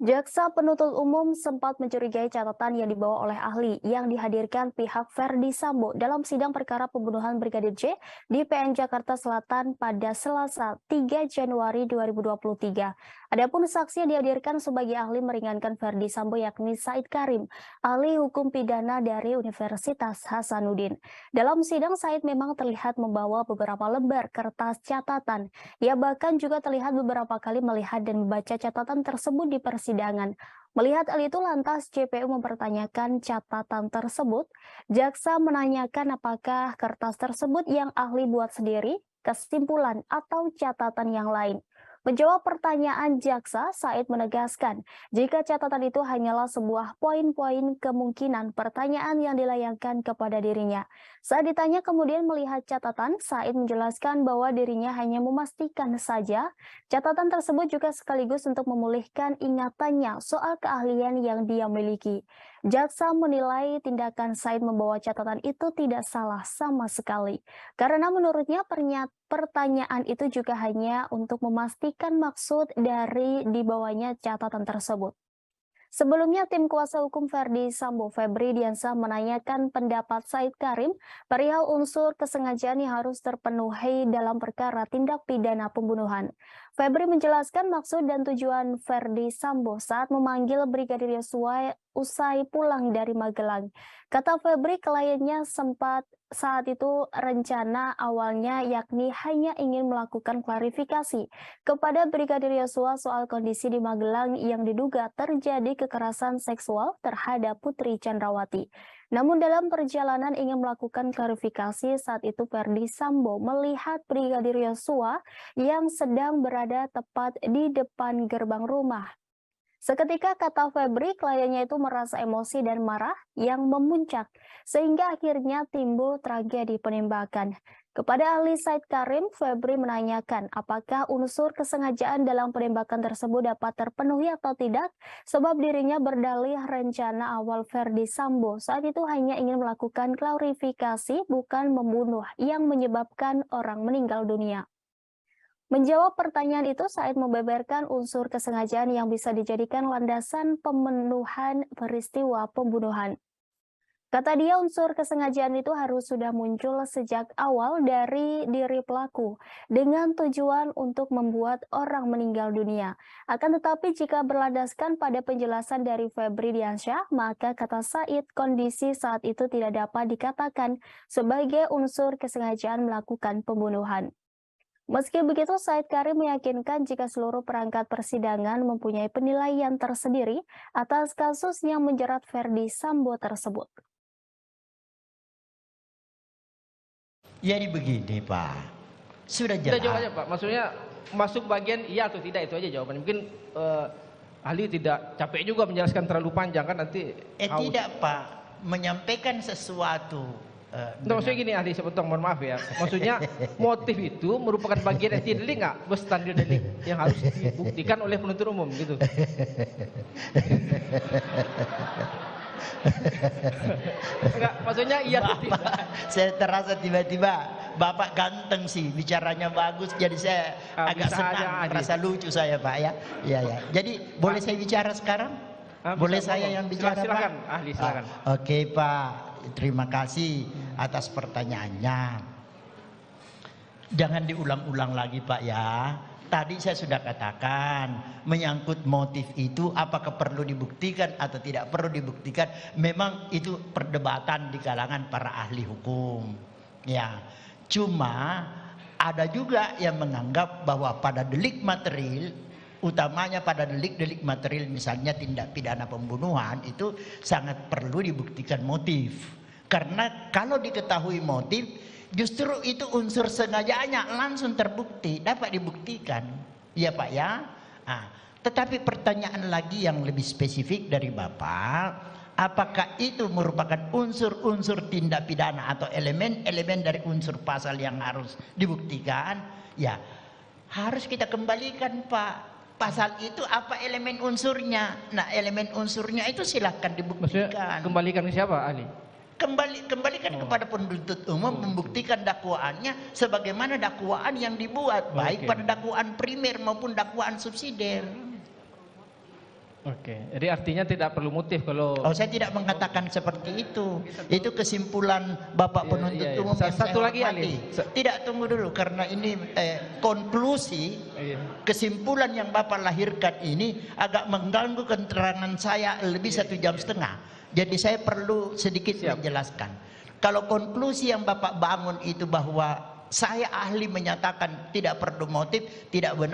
Jaksa penuntut umum sempat mencurigai catatan yang dibawa oleh ahli yang dihadirkan pihak Verdi Sambo dalam sidang perkara pembunuhan Brigadir J di PN Jakarta Selatan pada Selasa 3 Januari 2023. Adapun saksi yang dihadirkan sebagai ahli meringankan Verdi Sambo yakni Said Karim, ahli hukum pidana dari Universitas Hasanuddin. Dalam sidang, Said memang terlihat membawa beberapa lembar kertas catatan. Ia bahkan juga terlihat beberapa kali melihat dan membaca catatan tersebut di persidangan. Melihat hal itu, lantas JPU mempertanyakan catatan tersebut. Jaksa menanyakan apakah kertas tersebut yang ahli buat sendiri, kesimpulan, atau catatan yang lain. Menjawab pertanyaan jaksa, Said menegaskan jika catatan itu hanyalah sebuah poin-poin kemungkinan pertanyaan yang dilayangkan kepada dirinya. Saat ditanya kemudian melihat catatan, Said menjelaskan bahwa dirinya hanya memastikan saja. Catatan tersebut juga sekaligus untuk memulihkan ingatannya soal keahlian yang dia miliki. Jaksa menilai tindakan Said membawa catatan itu tidak salah sama sekali, karena menurutnya pertanyaan itu juga hanya untuk memastikan maksud dari dibawanya catatan tersebut. Sebelumnya, tim kuasa hukum Verdi Sambo, Febri Diansah, menanyakan pendapat Said Karim perihal unsur kesengajaan yang harus terpenuhi dalam perkara tindak pidana pembunuhan. Febri menjelaskan maksud dan tujuan Verdi Sambo saat memanggil Brigadir Yosua usai pulang dari Magelang. Kata Febri, kliennya sempat saat itu rencana awalnya yakni hanya ingin melakukan klarifikasi kepada Brigadir Yosua soal kondisi di Magelang yang diduga terjadi kekerasan seksual terhadap Putri Chandrawati. Namun dalam perjalanan ingin melakukan klarifikasi, saat itu Verdi Sambo melihat Brigadir Yosua yang sedang berada tepat di depan gerbang rumah. Seketika, kata Febri, kliennya itu merasa emosi dan marah yang memuncak, sehingga akhirnya timbul tragedi penembakan. Kepada ahli Said Karim, Febri menanyakan apakah unsur kesengajaan dalam penembakan tersebut dapat terpenuhi atau tidak, sebab dirinya berdalih rencana awal Verdi Sambo saat itu hanya ingin melakukan klarifikasi, bukan membunuh yang menyebabkan orang meninggal dunia. Menjawab pertanyaan itu, Said membeberkan unsur kesengajaan yang bisa dijadikan landasan pemenuhan peristiwa pembunuhan. Kata dia, unsur kesengajaan itu harus sudah muncul sejak awal dari diri pelaku dengan tujuan untuk membuat orang meninggal dunia. Akan tetapi jika berlandaskan pada penjelasan dari Febri Diansyah, maka kata Said, kondisi saat itu tidak dapat dikatakan sebagai unsur kesengajaan melakukan pembunuhan. Meski begitu, Said Karim meyakinkan jika seluruh perangkat persidangan mempunyai penilaian tersendiri atas kasus yang menjerat Verdi Sambo tersebut. Jadi begini Pak, sudah Kita jelas. jawab aja Pak, maksudnya masuk bagian iya atau tidak itu aja jawabannya. Mungkin ahli tidak capek juga menjelaskan terlalu panjang kan nanti haus. Tidak Pak, menyampaikan sesuatu. Nggak, maksudnya gini ahli, saya potong, mohon maaf ya. Maksudnya motif itu merupakan bagian anti delik nggak? Standar delik yang harus dibuktikan oleh penuntut umum gitu. Enggak, maksudnya iya atau tidak. Saya terasa tiba-tiba Bapak ganteng sih, bicaranya bagus, jadi saya agak Bisa senang, aja, ahli. merasa lucu saya Pak ya. Ya ya. Jadi boleh saya bicara sekarang? Boleh Bisa, saya ngomong. yang bicara Silakan, Pak? ahli silakan. Oke Pak, terima kasih atas pertanyaannya. Jangan diulang-ulang lagi Pak ya. Tadi saya sudah katakan, menyangkut motif itu apakah perlu dibuktikan atau tidak perlu dibuktikan, memang itu perdebatan di kalangan para ahli hukum. Ya, cuma ada juga yang menganggap bahwa pada delik material, utamanya pada delik-delik material misalnya tindak pidana pembunuhan, itu sangat perlu dibuktikan motif. Karena kalau diketahui motif, justru itu unsur sengajaannya langsung terbukti, dapat dibuktikan. Ya Pak ya. Nah, tetapi pertanyaan lagi yang lebih spesifik dari Bapak, apakah itu merupakan unsur-unsur tindak pidana atau elemen-elemen dari unsur pasal yang harus dibuktikan? Ya, harus kita kembalikan Pak. Pasal itu apa elemen unsurnya? Nah, elemen unsurnya itu silahkan Maksudnya dibuktikan. kembalikan ke siapa ahli? Kembalikan kepada penuntut umum membuktikan dakwaannya sebagaimana dakwaan yang dibuat, baik pada dakwaan primer maupun dakwaan subsidiar. Oke, jadi artinya tidak perlu motif kalau Oh, saya tidak mengatakan seperti itu. Itu kesimpulan Bapak Iya, penuntut iya, iya. umum yang Satu saya lagi, hormati. Ali. Tidak, tunggu dulu karena ini konklusi kesimpulan yang Bapak lahirkan ini agak mengganggu keterangan saya lebih 1,5 jam. Jadi saya perlu sedikit menjelaskan. Kalau konklusi yang Bapak bangun itu bahwa saya ahli menyatakan tidak perlu motif, tidak benar.